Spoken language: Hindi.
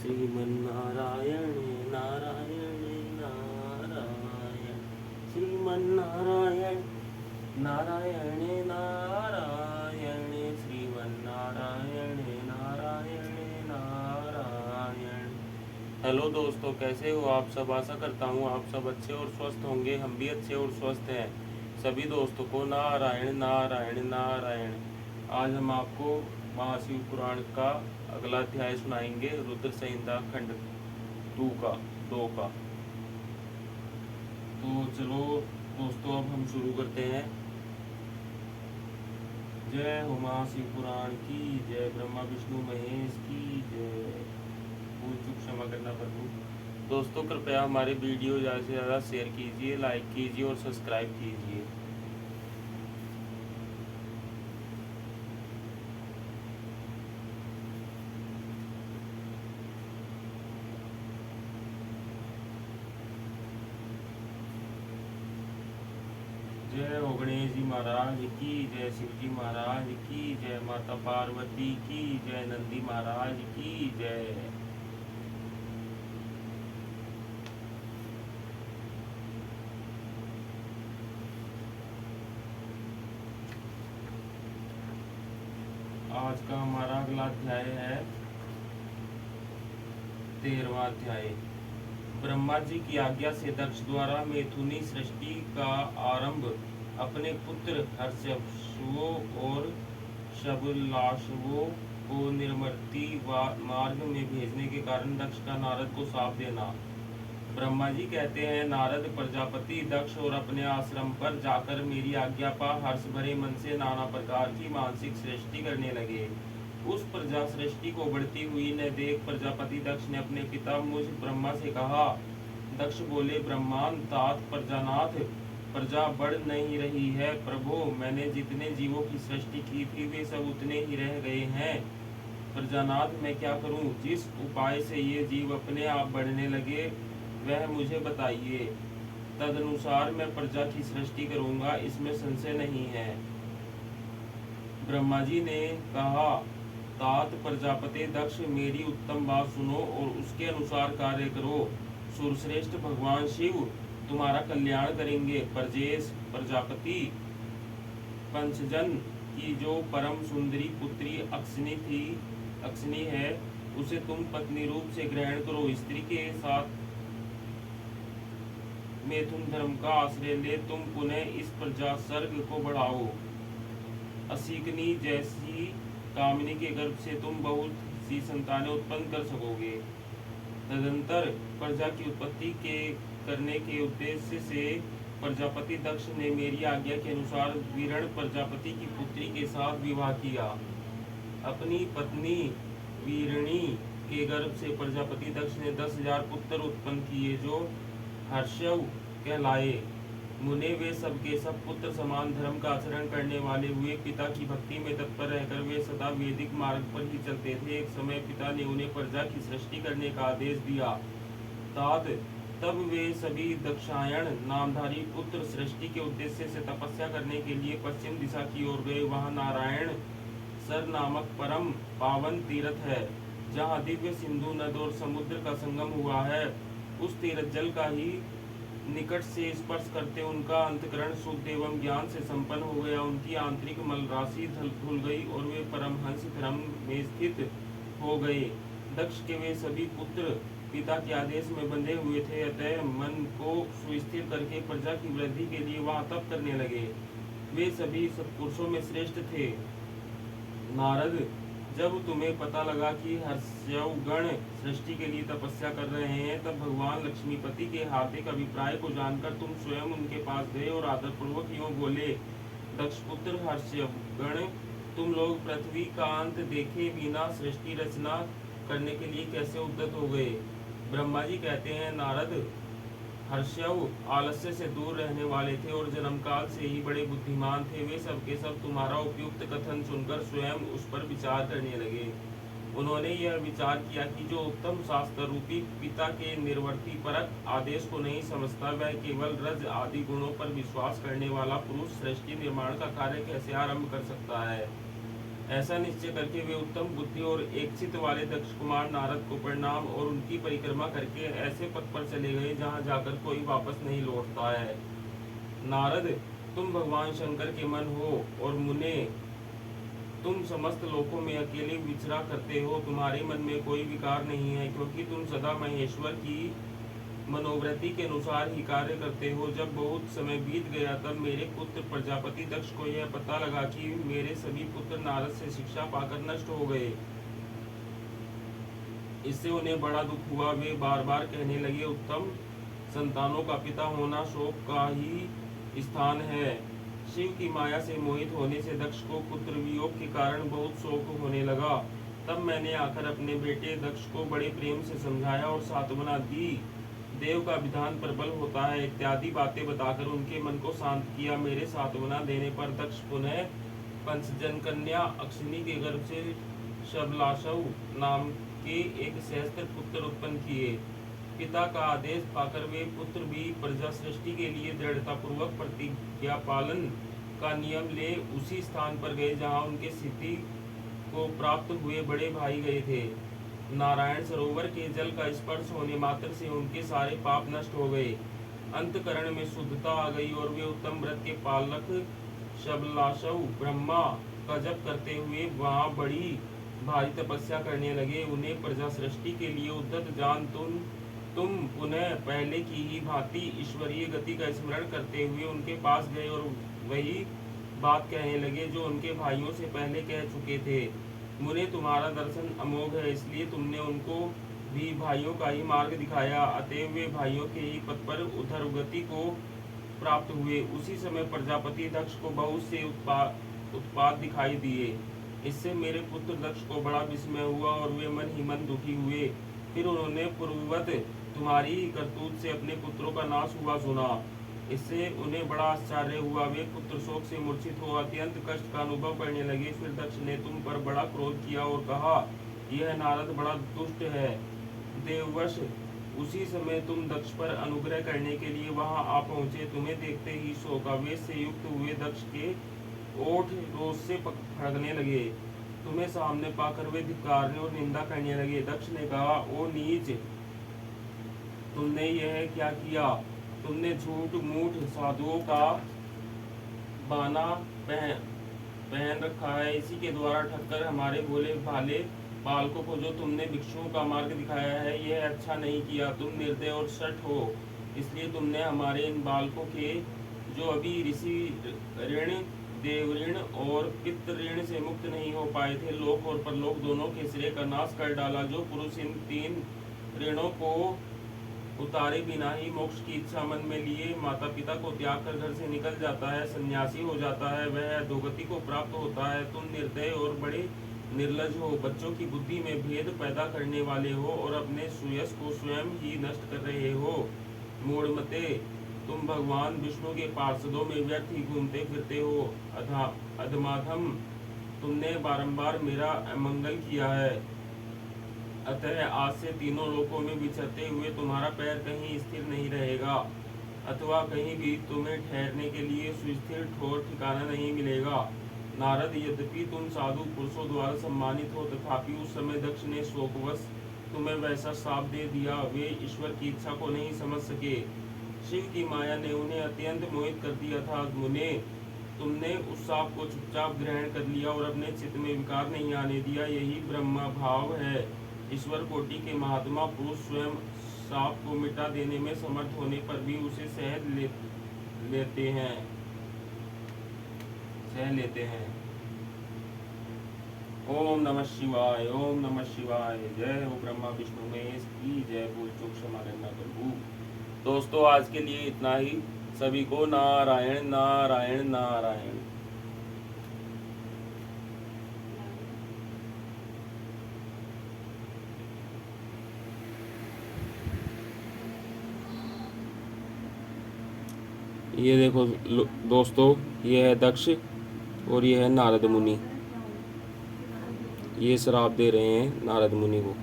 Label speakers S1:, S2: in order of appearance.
S1: श्रीमन्नारायण नारायण नारायण श्रीमन्नारायण नारायण नारायण श्रीमन्नारायण नारायण नारायण। हेलो दोस्तों, कैसे हो आप सब। आशा करता हूँ आप सब अच्छे और स्वस्थ होंगे। हम भी अच्छे और स्वस्थ हैं। सभी दोस्तों को नारायण नारायण नारायण। आज हम आपको महाशिव पुराण का अगला अध्याय सुनाएंगे, रुद्र संहिता खंड 2 का। तो चलो दोस्तों, अब हम शुरू करते हैं। जय हो महाशिव पुराण की जय, ब्रह्मा विष्णु महेश की जय। भूल चूक क्षमा करना प्रभु। दोस्तों कृपया हमारे वीडियो ज़्यादा से ज़्यादा शेयर कीजिए, लाइक कीजिए और सब्सक्राइब कीजिए। जय हो गणेश जी महाराज की जय, शिव जी महाराज की जय, माता पार्वती की जय, नंदी महाराज की जय। आज का हमारा अगला अध्याय है 13वां अध्याय। ब्रह्मा जी की आज्ञा से दक्ष द्वारा मैथुनी सृष्टि का आरंभ अपने पुत्र हर्षवो और शबलाशवो को निर्मति मार्ग में भेजने के कारण दक्ष का नारद को शाप देना। ब्रह्मा जी कहते हैं, नारद प्रजापति दक्ष और अपने आश्रम पर जाकर मेरी आज्ञा पा हर्ष भरे मन से नाना प्रकार की मानसिक सृष्टि करने लगे। उस प्रजा सृष्टि को बढ़ती हुई न देख प्रजापति दक्ष ने अपने पिता मुझ ब्रह्मा से कहा। दक्ष बोले, ब्रह्मान तात प्रजानाथ, प्रजा बढ़ नहीं रही है प्रभु। मैंने जितने जीवों की सृष्टि की थी वे सब उतने ही रह गए हैं। प्रजानाथ मैं क्या करूं? जिस उपाय से ये जीव अपने आप बढ़ने लगे वह मुझे बताइए, तदनुसार मैं प्रजा की सृष्टि करूंगा, इसमें संशय नहीं है। ब्रह्मा जी ने कहा, तात प्रजापति दक्ष मेरी उत्तम बात सुनो और उसके अनुसार कार्य करो। सुरश्रेष्ठ भगवान शिव तुम्हारा कल्याण करेंगे। परजेश प्रजापति पंचजन की जो परम सुंदरी पुत्री अक्सिनी है उसे तुम पत्नी रूप से ग्रहण करो। स्त्री के साथ मैथुन धर्म का आश्रय ले तुम पुनः इस प्रजा सर्ग को बढ़ाओ। असीकनी जैसी कामिनी के गर्भ से तुम बहुत सी संतानें उत्पन्न कर सकोगे। तदंतर प्रजा की उत्पत्ति करने के उद्देश्य से प्रजापति दक्ष ने मेरी आज्ञा के अनुसार वीरण प्रजापति की पुत्री के साथ विवाह किया। अपनी पत्नी वीरणी के गर्भ से प्रजापति दक्ष ने 10,000 पुत्र उत्पन्न किए जो हर्षव कहलाए। मुने वे सब के सब पुत्र समान धर्म का आचरण करने वाले हुए पिता की भक्ति में तत्पर रहकर वे सदा वैदिक मार्ग पर ही चलते थे। एक समय पिता ने उन्हें प्रजा की सृष्टि करने का आदेश दिया। तब वे सभी दक्षायण नामधारी पुत्र सृष्टि के उद्देश्य से तपस्या करने के लिए पश्चिम दिशा की ओर गए। वहां नारायण सर नामक परम पावन तीर्थ है, जहाँ दिव्य सिंधु नद और समुद्र का संगम हुआ है। उस तीर्थ जल का ही निकट से स्पर्श करते उनका अंतकरण शुद्ध एवं ज्ञान से संपन्न हो गया। उनकी आंतरिक मल राशि धुल गई और वे परमहंस धर्म में स्थित हो गए। दक्ष के वे सभी पुत्र पिता के आदेश में बंधे हुए थे, अतः मन को सुस्थिर करके प्रजा की वृद्धि के लिए वहां तप करने लगे। वे सभी सत्पुरुषों में श्रेष्ठ थे। नारद, जब तुम्हें पता लगा कि हर्षयगण सृष्टि के लिए तपस्या कर रहे हैं, तब भगवान लक्ष्मीपति के हार्दिक अभिप्राय को जानकर तुम स्वयं उनके पास गए और आदरपूर्वक यूं बोले, दक्षपुत्र हर्षयगण, तुम लोग पृथ्वी का अंत देखे बिना सृष्टि रचना करने के लिए कैसे उद्यत हो गए? ब्रह्मा जी कहते हैं, नारद, हर्षव आलस्य से दूर रहने वाले थे और जन्मकाल से ही बड़े बुद्धिमान थे। वे सब के सब तुम्हारा उपयुक्त कथन सुनकर स्वयं उस पर विचार करने लगे। उन्होंने यह विचार किया कि जो उत्तम शास्त्र रूपी पिता के निर्वर्ती परक आदेश को नहीं समझता, वह केवल रज आदि गुणों पर विश्वास करने वाला पुरुष सृष्टि निर्माण का कार्य कैसे आरंभ कर सकता है। ऐसा निश्चय करके वे उत्तम बुद्धि और एकचित वाले दक्ष कुमार नारद को प्रणाम और उनकी परिक्रमा करके ऐसे पथ पर चले गए जहाँ जाकर कोई वापस नहीं लौटता है। नारद, तुम भगवान शंकर के मन हो और मुने, तुम समस्त लोकों में अकेले विचरा करते हो। तुम्हारे मन में कोई विकार नहीं है, क्योंकि तुम सदा महेश्वर की मनोवृत्ति के अनुसार ही कार्य करते हो। जब बहुत समय बीत गया तब मेरे पुत्र प्रजापति दक्ष को यह पता लगा कि मेरे सभी पुत्र नारद से शिक्षा पाकर नष्ट हो गए। इससे उन्हें बड़ा दुख हुआ। वे बार बार कहने लगे, उत्तम संतानों का पिता होना शोक का ही स्थान है। शिव की माया से मोहित होने से दक्ष को पुत्र वियोग के कारण बहुत शोक होने लगा। तब मैंने आकर अपने बेटे दक्ष को बड़े प्रेम से समझाया और सांत्वना दी। देव का विधान प्रबल होता है इत्यादि बातें बताकर उनके मन को शांत किया। मेरे सांत्वना देने पर दक्ष पुनः पंचजन कन्या अक्षिनी के गर्भ से शबलाशव नाम के एक सहस्त्र पुत्र उत्पन्न किए। पिता का आदेश पाकर वे पुत्र भी प्रजा सृष्टि के लिए दृढ़ता पूर्वक प्रतिज्ञा पालन का नियम ले उसी स्थान पर गए जहाँ उनके स्थिति को प्राप्त हुए बड़े भाई गए थे। नारायण सरोवर के जल का स्पर्श होने मात्र से उनके सारे पाप नष्ट हो गए। अंतकरण में शुद्धता आ गई और वे उत्तम व्रत के पालक शबलाशव ब्रह्मा का जप करते हुए वहाँ बड़ी भारी तपस्या करने लगे। उन्हें प्रजा सृष्टि के लिए उद्यत जान तुम पुनः पहले की ही भांति ईश्वरीय गति का स्मरण करते हुए उनके पास गए और वही बात कहने लगे जो उनके भाइयों से पहले कह चुके थे। मुने, तुम्हारा दर्शन अमोघ है, इसलिए तुमने उनको भी भाइयों का ही मार्ग दिखाया। अतएव वे भाइयों के ही पथ पर उधरगति को प्राप्त हुए। उसी समय प्रजापति दक्ष को बहुत से उत्पाद दिखाई दिए। इससे मेरे पुत्र दक्ष को बड़ा विस्मय हुआ और वे मन ही मन दुखी हुए। फिर उन्होंने पूर्ववत तुम्हारी करतूत से अपने पुत्रों का नाश हुआ सुना। इससे उन्हें बड़ा आश्चर्य हुआ। वे पुत्र शोक से मूर्छित हो अत्यंत कष्ट का अनुभव करने लगे। फिर दक्ष ने तुम पर बड़ा क्रोध किया और कहा, यह नारद बड़ा दुष्ट है। देववश उसी समय तुम दक्ष पर अनुग्रह करने के लिए वहां आ पहुंचे। तुम्हें देखते ही शोकावेश से युक्त हुए दक्ष के ओठ रोष से फड़कने लगे। तुम्हें सामने पाकर वे धिक्कारने और निंदा करने लगे। दक्ष ने कहा, ओ नीच, तुमने यह क्या किया? तुमने झूठ मूठ साधुओं का बाना पहन रखा है। इसी के द्वारा ठगकर हमारे भोले भाले बालकों को जो तुमने भिक्षुओं का मार्ग दिखाया है, यह अच्छा नहीं किया। तुम निर्दय और शठ हो, इसलिए तुमने हमारे इन बालकों के जो अभी ऋषि ऋण, देव ऋण और पितृ ऋण से मुक्त नहीं हो पाए थे, लोक और परलोक दोनों के सिरे का नाश कर डाला। जो पुरुष इन 3 ऋणों को उतारे बिना ही मोक्ष की इच्छा मन में लिए माता पिता को त्याग कर घर से निकल जाता है, सन्यासी हो जाता है, वह अधोगति को प्राप्त होता है। तुम निर्दय और बड़े निर्लज हो, बच्चों की बुद्धि में भेद पैदा करने वाले हो और अपने सुयश को स्वयं ही नष्ट कर रहे हो। मूढ़मते, तुम भगवान विष्णु के पार्षदों में व्यर्थ ही घूमते फिरते हो। अधमाधम, तुमने बारंबार मेरा अमंगल किया है। अतः आज से तीनों लोकों में विचरते हुए तुम्हारा पैर कहीं स्थिर नहीं रहेगा, अथवा कहीं भी तुम्हें ठहरने के लिए सुस्थिर ठोर ठिकाना नहीं मिलेगा। नारद, यद्यपि तुम साधु पुरुषों द्वारा सम्मानित हो, तथापि उस समय दक्ष ने शोकवश तुम्हें वैसा श्राप दे दिया। वे ईश्वर की इच्छा को नहीं समझ सके। शिव की माया ने उन्हें अत्यंत मोहित कर दिया था। मुने, तुमने उस श्राप को चुपचाप ग्रहण कर लिया और अपने चित्त में विकार नहीं आने दिया। यही ब्रह्म भाव है। ईश्वर कोटि के महात्मा पुरुष स्वयं श्राप को मिटा देने में समर्थ होने पर भी उसे सह लेते हैं। ओम नमः शिवाय, ओम नमः शिवाय। जय हो ब्रह्मा विष्णु महेश की जय। भूल चूक क्षमा करना प्रभु। दोस्तों, आज के लिए इतना ही। सभी को नारायण नारायण नारायण। ये देखो दोस्तों, ये है दक्ष और ये है नारद मुनि। ये श्राप दे रहे हैं नारद मुनि को।